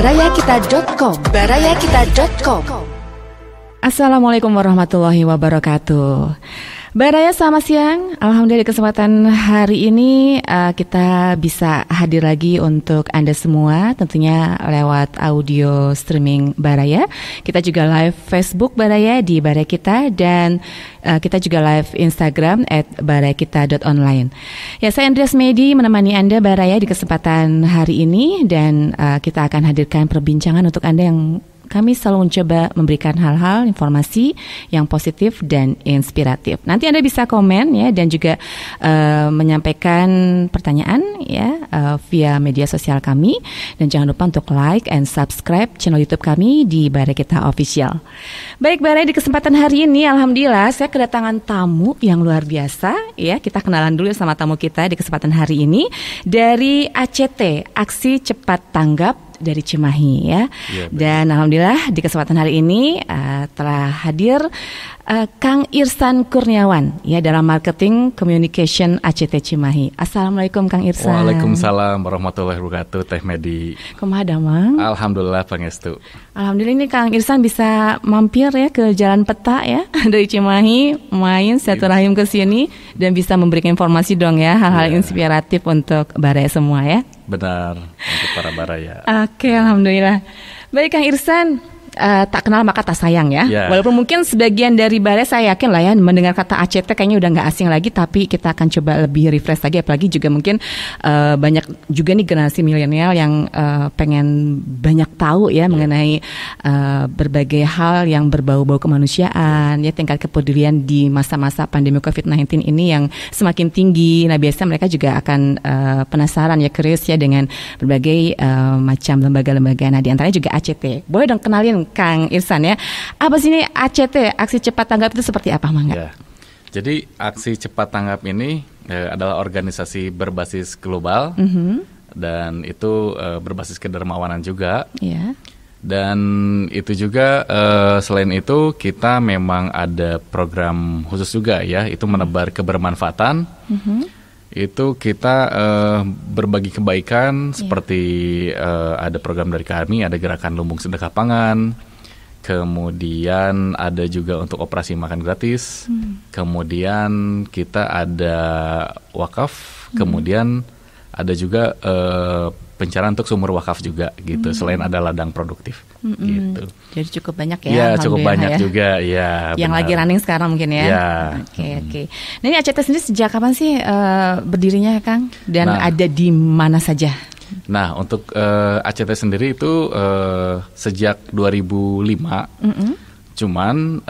barayakita.com. Assalamualaikum warahmatullahi wabarakatuh. Baraya, selamat siang. Alhamdulillah di kesempatan hari ini kita bisa hadir lagi untuk Anda semua, tentunya lewat audio streaming Baraya. Kita juga live Facebook Baraya di Baraya Kita, dan kita juga live Instagram @barayakita.online. Ya, saya Andreas Medi menemani Anda Baraya di kesempatan hari ini, dan kita akan hadirkan perbincangan untuk Anda yang kami selalu mencoba memberikan hal-hal, informasi yang positif dan inspiratif. Nanti Anda bisa komen ya, dan juga menyampaikan pertanyaan ya via media sosial kami. Dan jangan lupa untuk like and subscribe channel YouTube kami di Baraya Kita Official. Baik Baraya, di kesempatan hari ini alhamdulillah saya kedatangan tamu yang luar biasa ya. Kita kenalan dulu sama tamu kita di kesempatan hari ini dari ACT, Aksi Cepat Tanggap dari Cimahi ya. Dan alhamdulillah di kesempatan hari ini telah hadir Kang Irsan Kurniawan ya, dalam marketing communication ACT Cimahi. Assalamualaikum Kang Irsan. Waalaikumsalam warahmatullahi wabarakatuh, Teh Medi. Kumaha damang? Alhamdulillah pangestu. Alhamdulillah, ini Kang Irsan bisa mampir ya ke Jalan Peta ya dari Cimahi, main silaturahim ke sini dan bisa memberikan informasi dong ya, hal-hal inspiratif untuk Baraya semua ya. Benar, untuk para Baraya. Oke, alhamdulillah. Baik Kang Irsan, tak kenal maka tak sayang ya. Walaupun mungkin sebagian dari Baraya saya yakin lah ya mendengar kata ACT kayaknya udah nggak asing lagi, tapi kita akan coba lebih refresh lagi, apalagi juga mungkin banyak juga nih generasi milenial yang pengen banyak tahu ya mengenai berbagai hal yang berbau-bau kemanusiaan ya, tingkat kepedulian di masa-masa pandemi COVID-19 ini yang semakin tinggi. Nah, biasanya mereka juga akan penasaran ya, curious ya dengan berbagai macam lembaga-lembaga. Nah, di antaranya juga ACT. Boleh dong kenalin Kang Irsan ya, apa sih ini ACT, Aksi Cepat Tanggap itu seperti apa Mangga? Ya. Jadi Aksi Cepat Tanggap ini adalah organisasi berbasis global, dan itu berbasis kedermawanan juga. Dan itu juga selain itu kita memang ada program khusus juga ya, itu menebar kebermanfaatan. Itu kita berbagi kebaikan seperti ada program dari kami, ada gerakan lumbung sedekah pangan, kemudian ada juga untuk operasi makan gratis, kemudian kita ada wakaf, kemudian ada juga pencarian untuk sumur wakaf juga gitu, selain ada ladang produktif gitu. Jadi cukup banyak ya. Ya, cukup banyak ya juga ya. Yang benar. Lagi running sekarang mungkin ya. Oke. Nah, ini ACT sendiri sejak kapan sih berdirinya Kang? Dan ada di mana saja? Nah, untuk ACT sendiri itu sejak 2005. Cuman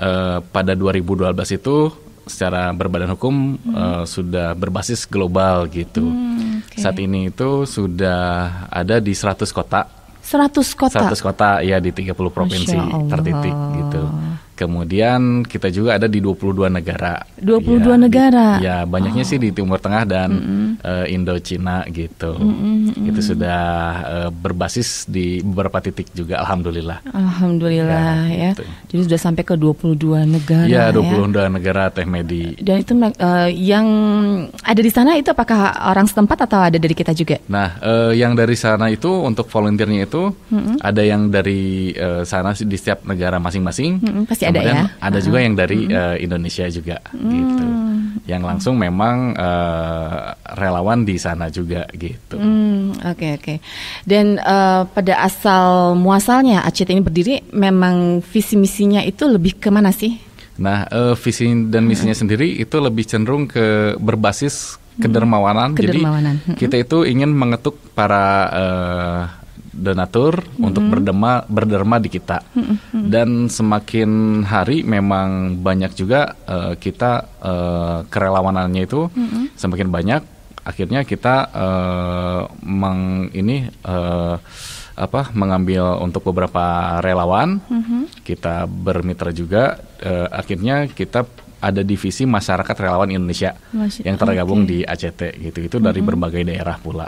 pada 2012 itu secara berbadan hukum sudah berbasis global gitu. Saat ini itu sudah ada di 100 kota. 100 kota ya, di 30 provinsi tertitik gitu. Kemudian kita juga ada di 22 negara. 22 negara? Ya, banyaknya sih di Timur Tengah dan Indo-Cina gitu. Itu sudah berbasis di beberapa titik juga, alhamdulillah. Alhamdulillah ya. Gitu. Jadi sudah sampai ke 22 negara ya. 22 negara, Teh Medi. Dan itu yang ada di sana itu apakah orang setempat atau ada dari kita juga? Nah, yang dari sana itu untuk volunteernya itu ada yang dari sana di setiap negara masing-masing. Pasti kemudian ada ya. Ada juga yang dari Indonesia juga gitu. Yang langsung memang relawan di sana juga gitu. Oke. Dan pada asal muasalnya ACT ini berdiri, memang visi misinya itu lebih kemana sih? Nah, visi dan misinya sendiri itu lebih cenderung ke berbasis kedermawanan. Jadi kita itu ingin mengetuk para donatur untuk berderma di kita. Dan semakin hari memang banyak juga kita kerelawanannya itu semakin banyak. Akhirnya kita mengambil untuk beberapa relawan. Kita bermitra juga. Akhirnya kita ada divisi Masyarakat Relawan Indonesia yang tergabung di ACT gitu. Itu dari berbagai daerah pula,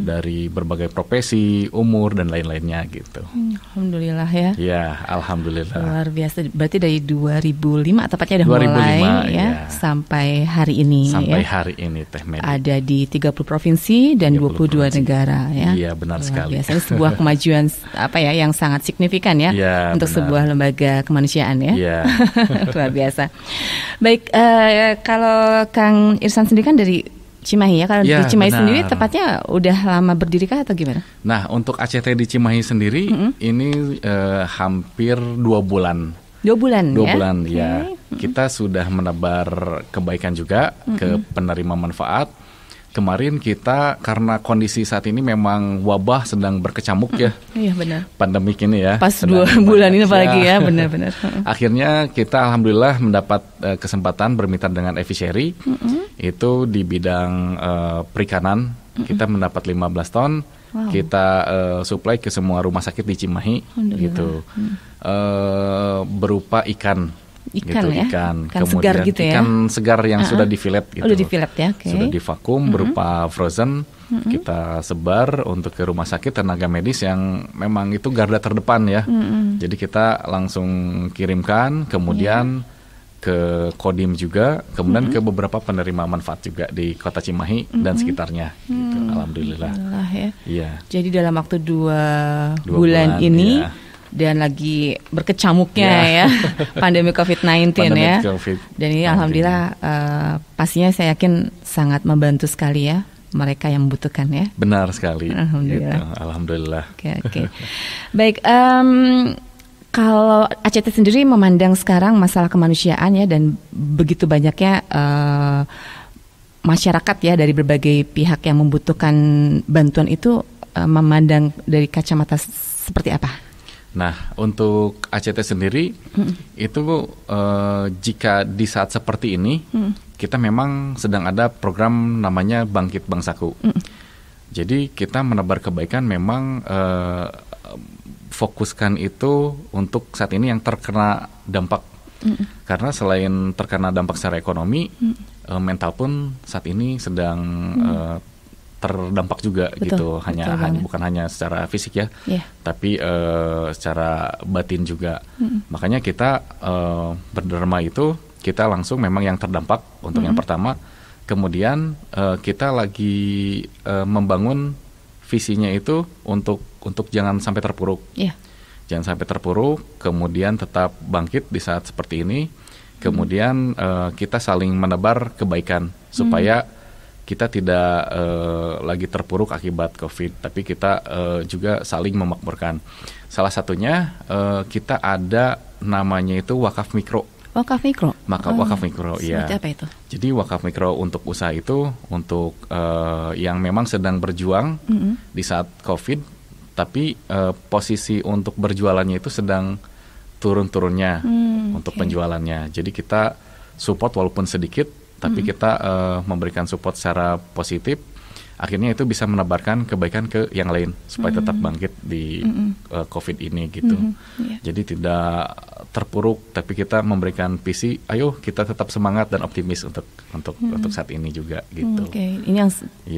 dari berbagai profesi, umur dan lain-lainnya gitu. Alhamdulillah ya. Ya, alhamdulillah. Luar biasa. Berarti dari 2005 tepatnya udah mulai ya sampai hari ini. Sampai hari ini Teh Medi. Ada di 30 provinsi dan 22 negara ya. Iya, benar sekali. Biasanya sebuah kemajuan yang sangat signifikan ya, untuk sebuah lembaga kemanusiaan ya. Iya. Luar biasa. Baik, kalau Kang Irsan sendiri kan dari Cimahi ya. Kalau di Cimahi sendiri tepatnya udah lama berdiri kah atau gimana? Nah, untuk ACT di Cimahi sendiri ini hampir 2 bulan. 2 bulan 2 bulan ya. Kita sudah menebar kebaikan juga ke penerima manfaat. Kemarin kita karena kondisi saat ini memang wabah sedang berkecamuk ya. Iya benar. Pandemik ini ya. Pas 2 bulan ini apalagi ya, benar-benar. Akhirnya kita alhamdulillah mendapat kesempatan bermitra dengan Eviseri. Itu di bidang perikanan. Kita mendapat 15 ton. Wow. Kita supply ke semua rumah sakit di Cimahi gitu. Berupa ikan gitu, ya? Ikan kemudian segar gitu ya? Ikan segar yang sudah di-fillet gitu. Udah di-fillet ya? Okay. Sudah divakum berupa frozen. Kita sebar untuk ke rumah sakit tenaga medis yang memang itu garda terdepan ya. Jadi kita langsung kirimkan, kemudian ke Kodim juga, kemudian ke beberapa penerima manfaat juga di Kota Cimahi dan sekitarnya gitu. Alhamdulillah ya. Iya. Jadi dalam waktu 2 bulan ini dan lagi berkecamuknya ya pandemi COVID-19 ya. Dan ini alhamdulillah pastinya saya yakin sangat membantu sekali ya mereka yang membutuhkan ya. Benar sekali. Alhamdulillah. Gitu. Alhamdulillah. Oke. Baik, kalau ACT sendiri memandang sekarang masalah kemanusiaan ya dan begitu banyaknya masyarakat ya dari berbagai pihak yang membutuhkan bantuan itu, memandang dari kacamata seperti apa? Nah, untuk ACT sendiri itu jika di saat seperti ini kita memang sedang ada program namanya Bangkit Bangsaku. Jadi kita menebar kebaikan memang fokuskan itu untuk saat ini yang terkena dampak. Karena selain terkena dampak secara ekonomi, mental pun saat ini sedang terdampak juga. Betul, gitu. Bukan hanya secara fisik ya, tapi secara batin juga. Makanya kita berderma itu kita langsung memang yang terdampak untuk yang pertama. Kemudian kita lagi membangun visinya itu untuk jangan sampai terpuruk. Jangan sampai terpuruk, kemudian tetap bangkit di saat seperti ini. Kemudian kita saling menebar kebaikan supaya kita tidak lagi terpuruk akibat COVID, tapi kita juga saling memakmurkan. Salah satunya kita ada namanya itu wakaf mikro. Wakaf mikro? Wakaf mikro, ya. Seperti apa itu? Jadi wakaf mikro untuk usaha itu untuk yang memang sedang berjuang di saat COVID, tapi posisi untuk berjualannya itu sedang turun-turunnya untuk penjualannya. Jadi kita support walaupun sedikit, tapi kita memberikan support secara positif, akhirnya itu bisa menebarkan kebaikan ke yang lain supaya tetap bangkit di COVID ini gitu. Jadi tidak terpuruk, tapi kita memberikan visi, ayo kita tetap semangat dan optimis untuk saat ini juga gitu. Ini yang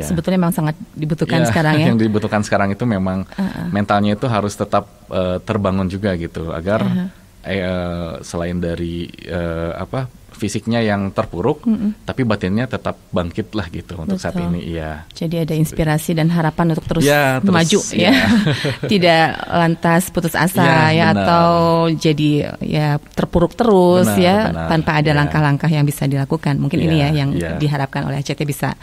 sebetulnya memang sangat dibutuhkan sekarang ya. Yang dibutuhkan sekarang itu memang mentalnya itu harus tetap terbangun juga gitu, agar selain dari fisiknya yang terpuruk, tapi batinnya tetap bangkit lah gitu. Untuk saat ini. Jadi ada inspirasi dan harapan untuk terus maju ya. Tidak lantas putus asa atau jadi terpuruk terus tanpa ada langkah-langkah yang bisa dilakukan. Mungkin ini yang diharapkan oleh ACT bisa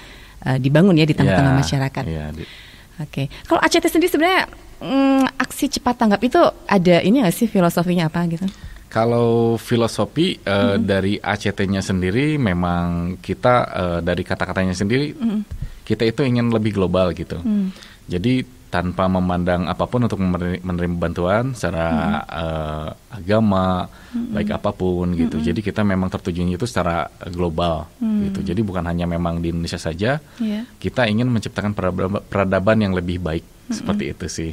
dibangun ya di tengah-tengah masyarakat. Oke. Kalau ACT sendiri sebenarnya aksi cepat tanggap itu ada ini nggak sih, filosofinya apa gitu? Kalau filosofi dari ACT-nya sendiri memang kita dari kata-katanya sendiri kita itu ingin lebih global gitu. Jadi tanpa memandang apapun untuk menerima bantuan secara agama baik apapun gitu. Jadi kita memang tertujunya itu secara global gitu. Jadi bukan hanya memang di Indonesia saja. Kita ingin menciptakan peradaban yang lebih baik seperti itu sih.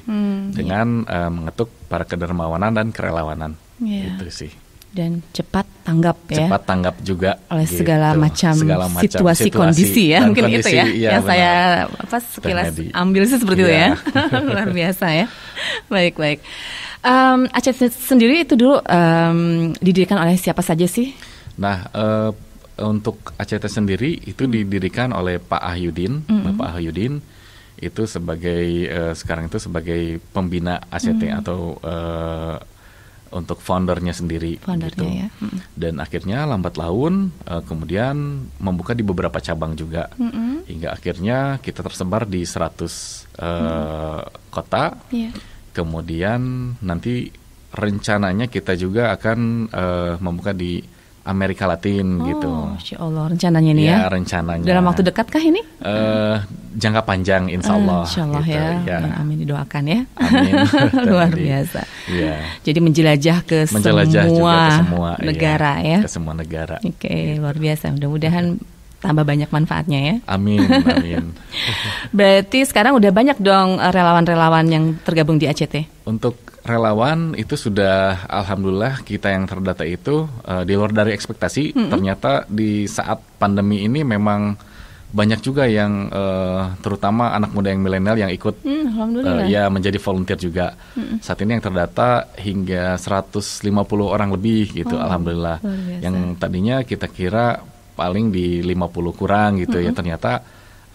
Dengan mengetuk para kedermawanan dan kerelawanan. Itu sih. dan cepat tanggap ya. Cepat tanggap juga oleh gitu. segala macam situasi kondisi ya. Mungkin kondisi, itu ya yang benar. Saya sekilas ambil sih seperti itu ya. Luar biasa ya. Baik. ACT sendiri itu dulu didirikan oleh siapa saja sih? Nah, untuk ACT sendiri itu didirikan oleh Pak Ahyudin. Bapak Ahyudin itu sebagai sekarang itu sebagai pembina ACT atau untuk foundernya sendiri gitu. Ya. Dan akhirnya lambat laun kemudian membuka di beberapa cabang juga. Hingga akhirnya kita tersebar di 100 kota. Yeah. Kemudian nanti rencananya kita juga akan membuka di Amerika Latin gitu. Insya Allah rencananya nih ya. Ya rencananya. Dalam waktu dekat kah ini? Jangka panjang insya Allah. Insya Allah gitu, ya. Amin didoakan ya. Amin. Luar biasa. Ya. Jadi menjelajah ke semua negara ya. Ke semua negara. Oke, luar biasa. Mudah-mudahan tambah banyak manfaatnya ya. Amin. Berarti sekarang udah banyak dong relawan-relawan yang tergabung di ACT. Untuk relawan itu sudah alhamdulillah kita yang terdata itu di luar dari ekspektasi. Ternyata di saat pandemi ini memang banyak juga yang terutama anak muda yang milenial yang ikut ya menjadi volunteer juga. Saat ini yang terdata hingga 150 orang lebih gitu alhamdulillah. Yang tadinya kita kira paling di 50 kurang gitu ya, ternyata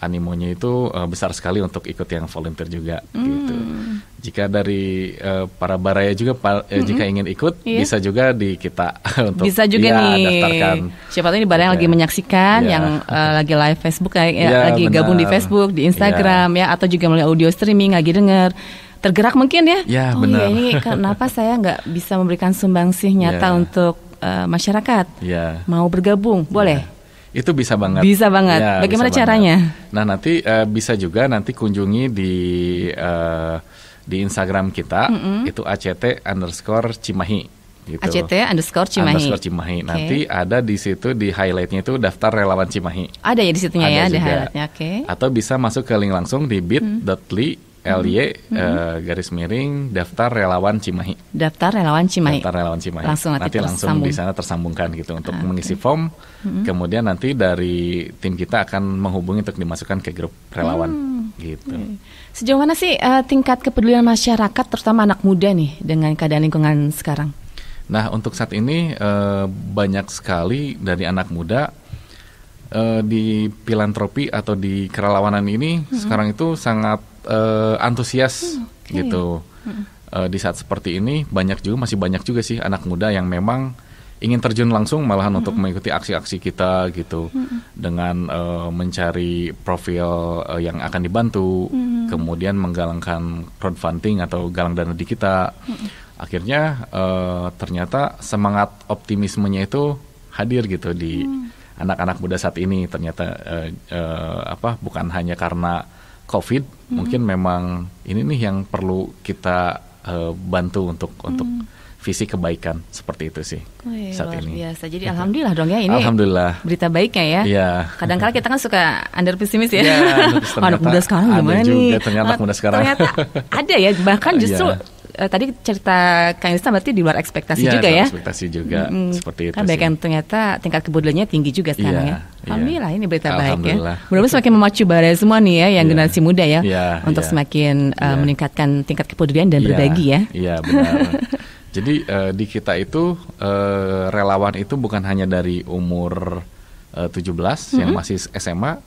animonya itu besar sekali untuk ikut yang volunteer juga gitu. Jika dari para baraya juga jika ingin ikut bisa juga di kita untuk bisa juga nih daftarkan. Siapa tahu ini baraya yang lagi menyaksikan yang lagi live Facebook lagi benar. Gabung di Facebook, di Instagram ya atau juga melalui audio streaming lagi dengar. Tergerak mungkin ya. Ya benar. Ya ini kenapa saya nggak bisa memberikan sumbangsih nyata untuk masyarakat mau bergabung, boleh? Itu bisa banget. Bisa banget. Ya, bagaimana bisa caranya? Banget. Nah nanti bisa juga nanti kunjungi di Instagram kita itu ACT_Cimahi. Gitu. ACT_Cimahi. Nanti ada di situ di highlightnya itu daftar relawan Cimahi. Ada ya di situnya ada ya juga. Di highlightnya. Atau bisa masuk ke link langsung di bit.ly/garis-miring daftar relawan Cimahi. Daftar relawan Cimahi. Langsung di sana tersambungkan gitu untuk mengisi form. Kemudian nanti dari tim kita akan menghubungi untuk dimasukkan ke grup relawan gitu. Sejauh mana sih tingkat kepedulian masyarakat terutama anak muda nih dengan keadaan lingkungan sekarang? Nah untuk saat ini banyak sekali dari anak muda di filantropi atau di kerelawanan ini sekarang itu sangat antusias gitu. Di saat seperti ini masih banyak juga sih anak muda yang memang ingin terjun langsung malahan untuk mengikuti aksi-aksi kita gitu dengan mencari profil yang akan dibantu, kemudian menggalangkan crowdfunding atau galang dana di kita. Akhirnya ternyata semangat optimismenya itu hadir gitu di anak-anak muda saat ini. Ternyata bukan hanya karena COVID, mungkin memang ini nih yang perlu kita bantu untuk visi kebaikan seperti itu sih saat luar ini. Biasa. Jadi alhamdulillah dong ya ini. Alhamdulillah. Berita baiknya ya. Iya. Kadang-kadang kita kan suka under pesimis ya. Iya. Anak muda sekarang gimana nih? Ternyata anak muda sekarang. Ternyata ada ya. Bahkan justru tadi cerita Kang Istan berarti di luar ekspektasi juga ya. Ekspektasi juga seperti itu. Kan baik yang ternyata tingkat kepeduliannya tinggi juga sekarang ya. Alhamdulillah ini berita baik ya. Mudah-mudahan semakin memacu baraya semua nih ya yang generasi muda ya untuk semakin meningkatkan tingkat kepedulian dan berbagi ya. Iya benar. Jadi di kita itu relawan itu bukan hanya dari umur 17 yang masih SMA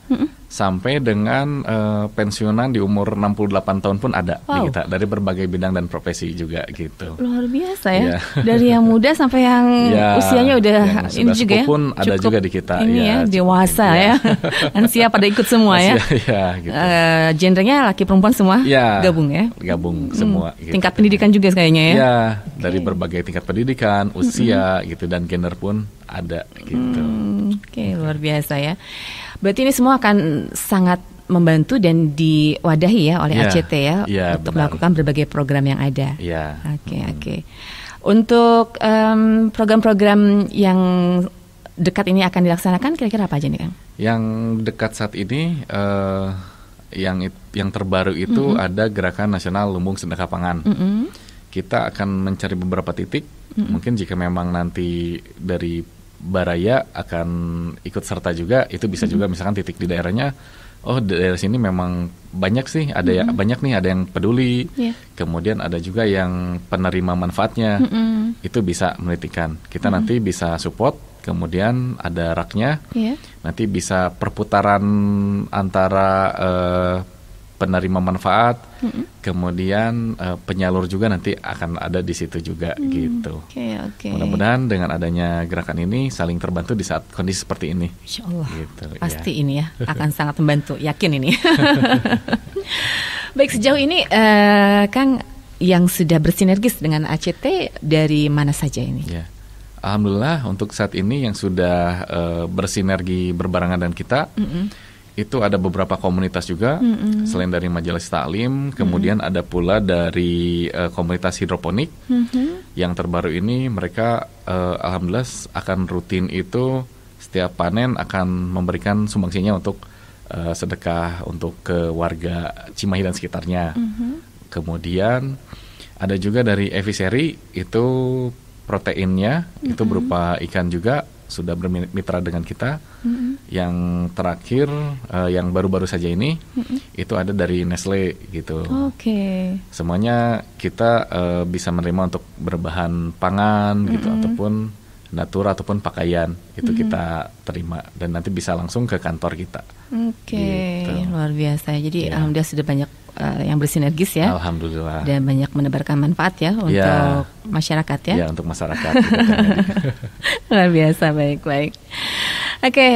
sampai dengan pensiunan di umur 68 tahun pun ada di kita dari berbagai bidang dan profesi juga gitu. Luar biasa ya. Dari yang muda sampai yang usianya udah ini juga ya. Pun ada juga di kita ini ya dewasa ya. Lansia pada ikut semua ya. Gitu. Genrenya laki perempuan semua gabung ya. Gabung semua gitu. Tingkat pendidikan juga kayaknya ya. Iya, dari berbagai tingkat pendidikan, usia gitu dan gender pun ada gitu. Oke, luar biasa ya. Berarti ini semua akan sangat membantu dan diwadahi ya oleh ACT ya untuk melakukan berbagai program yang ada. Oke. Untuk program-program yang dekat ini akan dilaksanakan kira-kira apa aja nih Kang? Yang dekat saat ini yang terbaru itu ada Gerakan Nasional Lumbung Sedekah Pangan. Kita akan mencari beberapa titik Mungkin jika memang nanti dari Baraya akan ikut serta juga, itu bisa juga misalkan titik di daerahnya, oh daerah sini memang banyak sih, ada banyak nih, ada yang peduli, kemudian ada juga yang penerima manfaatnya, itu bisa menitikan. Kita nanti bisa support, kemudian ada raknya, nanti bisa perputaran antara penerima manfaat, kemudian penyalur juga nanti akan ada di situ juga gitu. Mudah-mudahan dengan adanya gerakan ini saling terbantu di saat kondisi seperti ini. Insya Allah, gitu, pasti ini ya akan sangat membantu, yakin ini. Baik, sejauh ini Kang yang sudah bersinergis dengan ACT dari mana saja ini? Ya. Alhamdulillah untuk saat ini yang sudah bersinergi berbarengan dengan kita, itu ada beberapa komunitas juga, selain dari Majelis Taklim, kemudian ada pula dari komunitas hidroponik, yang terbaru ini mereka alhamdulillah akan rutin itu setiap panen akan memberikan sumbangsinya untuk sedekah untuk ke warga Cimahi dan sekitarnya. Kemudian ada juga dari Eviseri, itu proteinnya itu berupa ikan juga, sudah bermitra dengan kita. Yang terakhir yang baru-baru saja ini itu ada dari Nestle gitu. Semuanya kita bisa menerima untuk berbahan pangan gitu, ataupun natura ataupun pakaian itu kita terima dan nanti bisa langsung ke kantor kita. Gitu. Luar biasa. Jadi alhamdulillah sudah banyak yang bersinergis ya. Alhamdulillah. Dan banyak menebarkan manfaat ya untuk masyarakat ya. Ya, untuk masyarakat. Luar biasa, baik. Oke,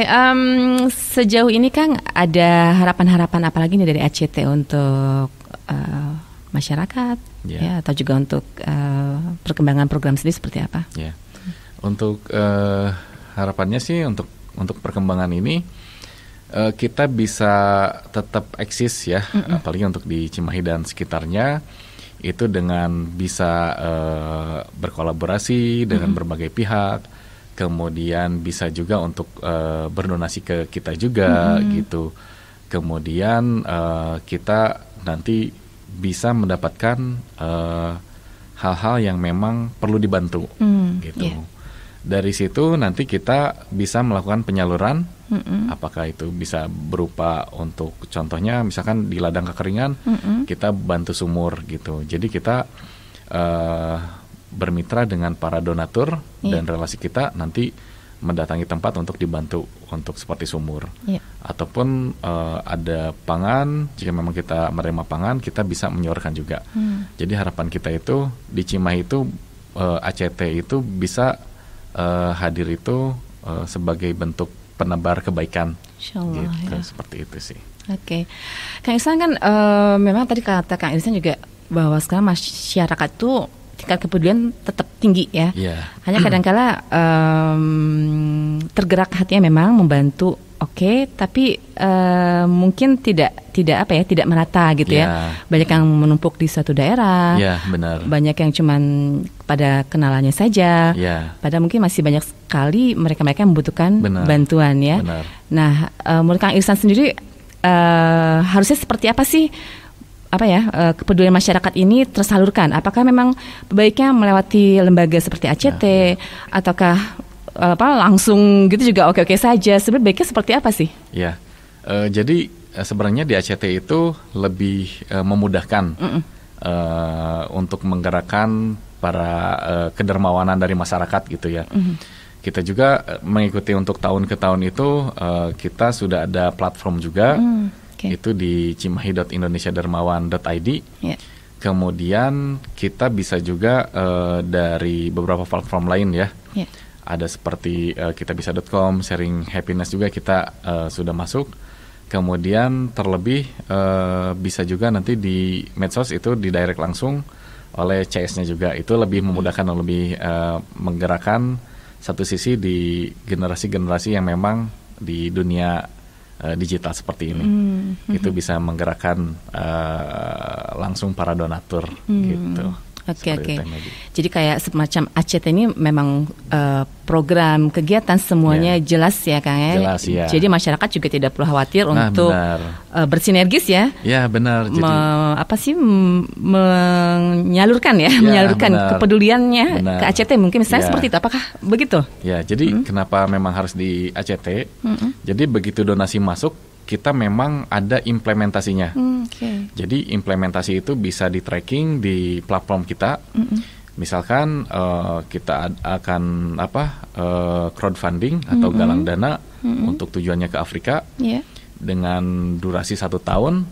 sejauh ini Kang ada harapan-harapan apa lagi nih dari ACT untuk masyarakat ya, atau juga untuk perkembangan program sendiri seperti apa? Ya. Untuk harapannya sih untuk perkembangan ini kita bisa tetap eksis ya, apalagi untuk di Cimahi dan sekitarnya itu dengan bisa berkolaborasi dengan berbagai pihak, kemudian bisa juga untuk berdonasi ke kita juga gitu. Kemudian kita nanti bisa mendapatkan hal-hal yang memang perlu dibantu gitu. Dari situ nanti kita bisa melakukan penyaluran, apakah itu bisa berupa untuk contohnya misalkan di ladang kekeringan kita bantu sumur gitu. Jadi kita bermitra dengan para donatur dan relasi kita nanti mendatangi tempat untuk dibantu untuk seperti sumur, ataupun ada pangan, jika memang kita menerima pangan kita bisa menyalurkan juga. Jadi harapan kita itu di Cimahi itu ACT itu bisa hadir itu sebagai bentuk penebar kebaikan. Insyaallah, gitu, seperti itu sih. Oke. Kang Ihsan kan memang tadi kata Kang Ihsan juga bahwa sekarang masyarakat tuh tingkat kepedulian tetap tinggi ya. Hanya kadang-kala tergerak hatinya memang membantu, tapi mungkin tidak merata gitu ya. Banyak yang menumpuk di suatu daerah. Benar. Banyak yang cuman pada kenalannya saja. Padahal mungkin masih banyak sekali mereka-mereka yang membutuhkan bantuan ya. Benar. Nah, menurut Kang Ihsan sendiri harusnya seperti apa sih kepedulian masyarakat ini tersalurkan? Apakah memang baiknya melewati lembaga seperti ACT ataukah langsung gitu juga oke saja? Sebenarnya baiknya seperti apa sih? Jadi sebenarnya di ACT itu lebih memudahkan untuk menggerakkan para kedermawanan dari masyarakat gitu ya. Kita juga mengikuti untuk tahun ke tahun itu kita sudah ada platform juga. Itu di cimahi.indonesiadermawan.id. Kemudian kita bisa juga dari beberapa platform lain ya. Ada seperti kitabisa.com, sharing happiness juga kita sudah masuk. Kemudian terlebih bisa juga nanti di medsos itu di direct langsung oleh CS-nya juga. Itu lebih memudahkan dan lebih menggerakkan satu sisi di generasi-generasi yang memang di dunia digital seperti ini. Itu bisa menggerakkan langsung para donatur gitu. Oke. Jadi kayak semacam ACT ini memang program kegiatan semuanya jelas ya Kang ya. Jelas ya. Jadi masyarakat juga tidak perlu khawatir untuk bersinergis ya. Ya benar. Jadi menyalurkan kepeduliannya ke ACT mungkin misalnya seperti itu. Apakah begitu? Ya. Jadi kenapa memang harus di ACT? Jadi begitu donasi masuk, kita memang ada implementasinya. Jadi implementasi itu bisa di tracking di platform kita. Misalkan kita akan crowdfunding atau galang dana untuk tujuannya ke Afrika dengan durasi 1 tahun.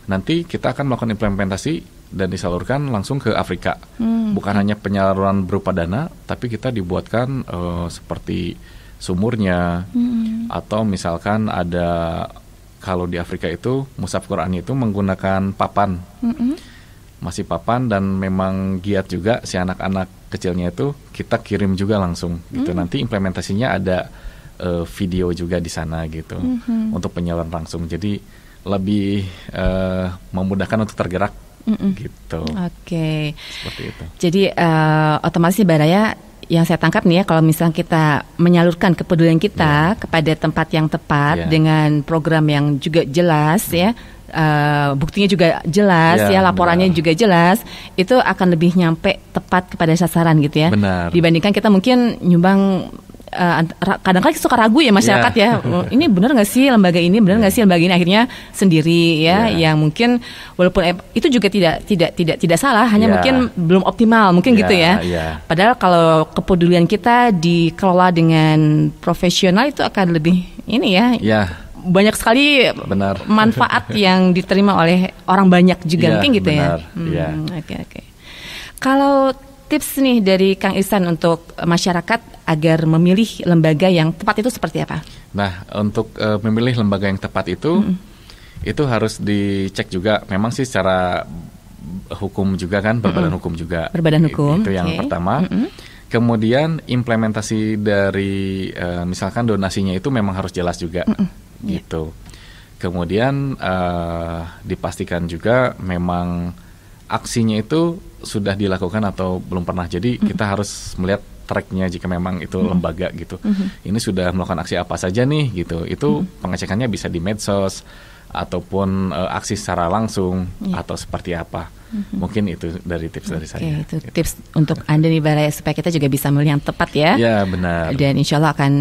Nanti kita akan melakukan implementasi dan disalurkan langsung ke Afrika. Bukan hanya penyaluran berupa dana, tapi kita dibuatkan seperti sumurnya atau misalkan ada. Kalau di Afrika itu mushaf Quran itu menggunakan papan, masih papan dan memang giat juga si anak-anak kecilnya itu kita kirim juga langsung gitu. Nanti implementasinya ada video juga di sana gitu untuk penyaluran langsung. Jadi lebih memudahkan untuk tergerak gitu. Oke. Seperti itu. Jadi otomatis Baraya yang saya tangkap nih ya, kalau misalnya kita menyalurkan kepedulian kita kepada tempat yang tepat dengan program yang juga jelas ya, buktinya juga jelas laporannya juga jelas, itu akan lebih nyampe tepat kepada sasaran gitu ya. Benar. Dibandingkan kita mungkin nyumbang kadang-kadang suka ragu ya masyarakat ya, ini benar nggak sih lembaga ini, benar nggak sih lembaga ini, akhirnya sendiri ya, yang mungkin walaupun itu juga tidak salah, hanya mungkin belum optimal mungkin gitu ya. Padahal kalau kepedulian kita dikelola dengan profesional itu akan lebih ini ya. Banyak sekali manfaat yang diterima oleh orang banyak juga mungkin gitu benar. Oke. Kalau tips nih dari Kang Ihsan untuk masyarakat agar memilih lembaga yang tepat itu seperti apa? Nah, untuk memilih lembaga yang tepat itu harus dicek juga. Memang sih secara hukum juga kan, berbadan hukum juga. Berbadan hukum. Itu yang pertama. Kemudian implementasi dari misalkan donasinya itu memang harus jelas juga, gitu. Kemudian dipastikan juga memang aksinya itu sudah dilakukan atau belum pernah. Jadi kita harus melihat tracknya jika memang itu lembaga gitu. Ini sudah melakukan aksi apa saja nih gitu. Itu pengecekannya bisa di medsos ataupun aksi secara langsung atau seperti apa. Mungkin itu dari tips dari saya. Itu tips untuk Anda nih Baraya supaya kita juga bisa memilih yang tepat ya. Ya benar. Dan insya Allah akan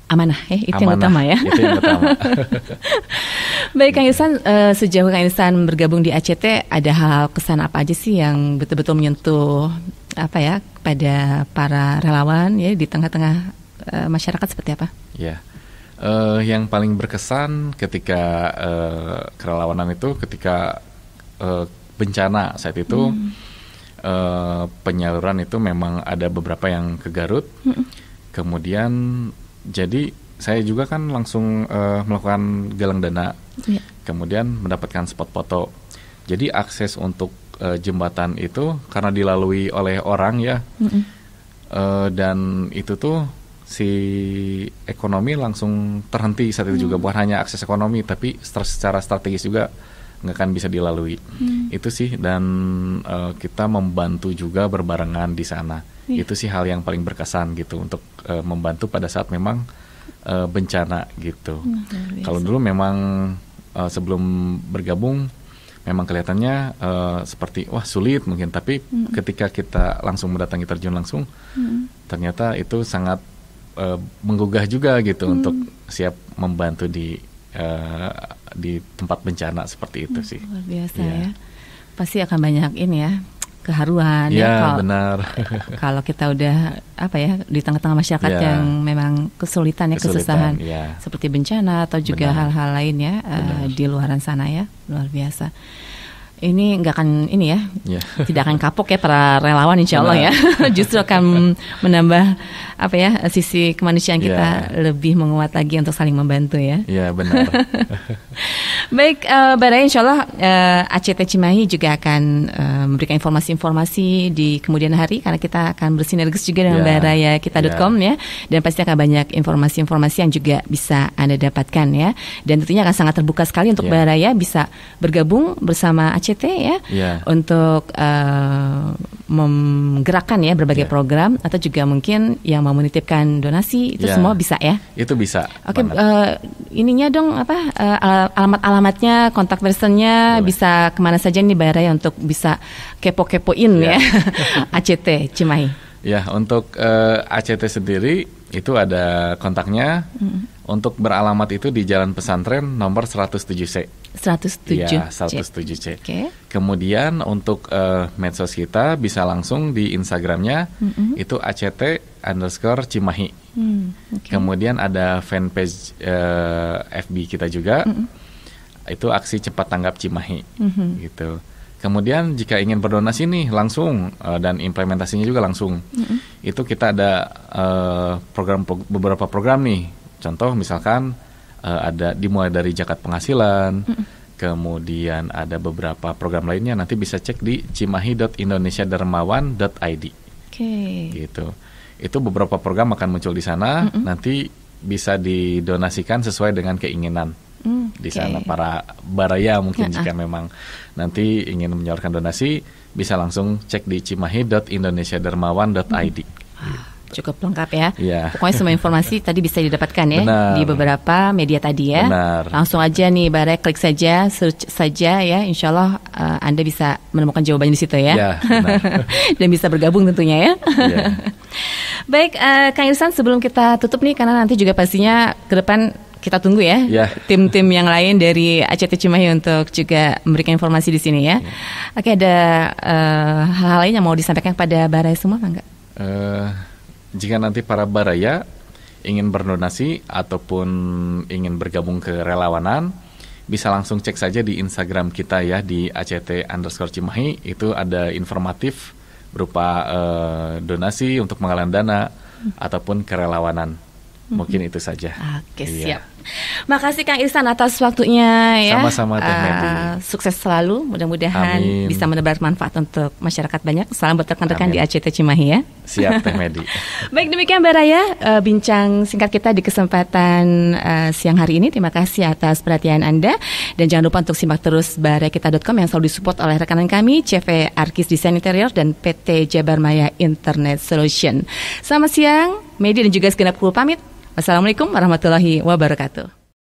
amanah ya, itu yang utama ya. Itu yang utama. Baik Kang Ihsan, sejauh Kang Ihsan bergabung di ACT, ada hal kesan apa aja sih yang betul-betul menyentuh pada para relawan ya di tengah-tengah masyarakat seperti apa? Ya, yang paling berkesan ketika kerelawanan itu ketika bencana saat itu penyaluran itu memang ada beberapa yang ke Garut, kemudian jadi saya juga kan langsung melakukan galang dana, kemudian mendapatkan spot foto. Jadi akses untuk jembatan itu karena dilalui oleh orang ya, dan itu tuh si ekonomi langsung terhenti saat itu juga. Bukan hanya akses ekonomi, tapi secara strategis juga nggak akan bisa dilalui. Itu sih, dan kita membantu juga berbarengan di sana. Itu sih hal yang paling berkesan gitu, untuk membantu pada saat memang bencana gitu. Kalau dulu memang sebelum bergabung memang kelihatannya seperti wah sulit mungkin, tapi ketika kita langsung mendatangi terjun langsung, ternyata itu sangat menggugah juga gitu untuk siap membantu di tempat bencana seperti itu sih. Luar biasa ya. Pasti akan banyak ini ya, keharuan benar. Kalau kita udah di tengah-tengah masyarakat yang memang kesulitan kesusahan seperti bencana atau juga hal-hal lain ya di luaran sana ya, luar biasa. Ini nggak akan tidak akan kapok ya para relawan, insya Allah ya. Justru akan menambah sisi kemanusiaan kita lebih menguat lagi untuk saling membantu ya. Iya benar. Baik, Baraya, insya Allah ACT Cimahi juga akan memberikan informasi-informasi di kemudian hari, karena kita akan bersinergis juga dengan barayakita.com ya, dan pasti akan banyak informasi-informasi yang juga bisa Anda dapatkan ya, dan tentunya akan sangat terbuka sekali untuk Baraya bisa bergabung bersama ACT ACT ya, untuk menggerakkan ya berbagai program, atau juga mungkin yang mau menitipkan donasi itu semua bisa ya? Itu bisa. Oke, ininya dong alamat-alamatnya, kontak personnya bisa kemana saja nih Mbak Raya untuk bisa kepo-kepoin ya ACT Cimahi. Ya, untuk ACT sendiri itu ada kontaknya. Untuk beralamat itu di Jalan Pesantren nomor 107C. 107. Ya, 107C. Okay. Kemudian untuk medsos kita bisa langsung di Instagramnya, itu ACT_Cimahi. Kemudian ada fanpage FB kita juga, itu Aksi Cepat Tanggap Cimahi, gitu. Kemudian jika ingin berdonasi nih langsung dan implementasinya juga langsung, itu kita ada beberapa program nih. Contoh misalkan ada dimulai dari zakat penghasilan, kemudian ada beberapa program lainnya, nanti bisa cek di cimahi.indonesiadermawan.id. Gitu. Itu beberapa program akan muncul di sana, nanti bisa didonasikan sesuai dengan keinginan. Di sana para baraya mungkin jika memang nanti ingin menyalurkan donasi, bisa langsung cek di cimahi.indonesiadermawan.id. Cukup lengkap ya. Pokoknya semua informasi tadi bisa didapatkan ya. Benar. Di beberapa media tadi ya. Benar. Langsung aja nih Baraya, klik saja, search saja ya. Insya Allah Anda bisa menemukan jawabannya di situ ya. Ya, benar. Dan bisa bergabung tentunya ya. Ya. Baik, Kang Irsan, sebelum kita tutup nih, karena nanti juga pastinya ke depan kita tunggu ya, tim-tim yang lain dari ACT Cimahi untuk juga memberikan informasi di sini ya. Oke, ada hal-hal lain yang mau disampaikan kepada Baraya semua enggak? Jika nanti para baraya ingin berdonasi ataupun ingin bergabung ke relawanan, bisa langsung cek saja di Instagram kita ya, di ACT_Cimahi. Itu ada informatif berupa donasi untuk penggalangan dana ataupun kerelawanan. Mungkin itu saja. Oke, siap. Makasih Kang Irsan atas waktunya ya. Sama-sama Teh Medi. Sukses selalu, mudah-mudahan bisa menebar manfaat untuk masyarakat banyak. Salam buat rekan-rekan di ACT Cimahi ya. Siap Teh Medi. Baik, demikian Mbak Raya, bincang singkat kita di kesempatan siang hari ini. Terima kasih atas perhatian Anda, dan jangan lupa untuk simak terus barakita.com yang selalu disupport oleh rekanan kami, CV Arkis Desain Interior dan PT Jabar Maya Internet Solution. Selamat siang, Medi dan juga segenap kru pamit. Wassalamualaikum warahmatullahi wabarakatuh.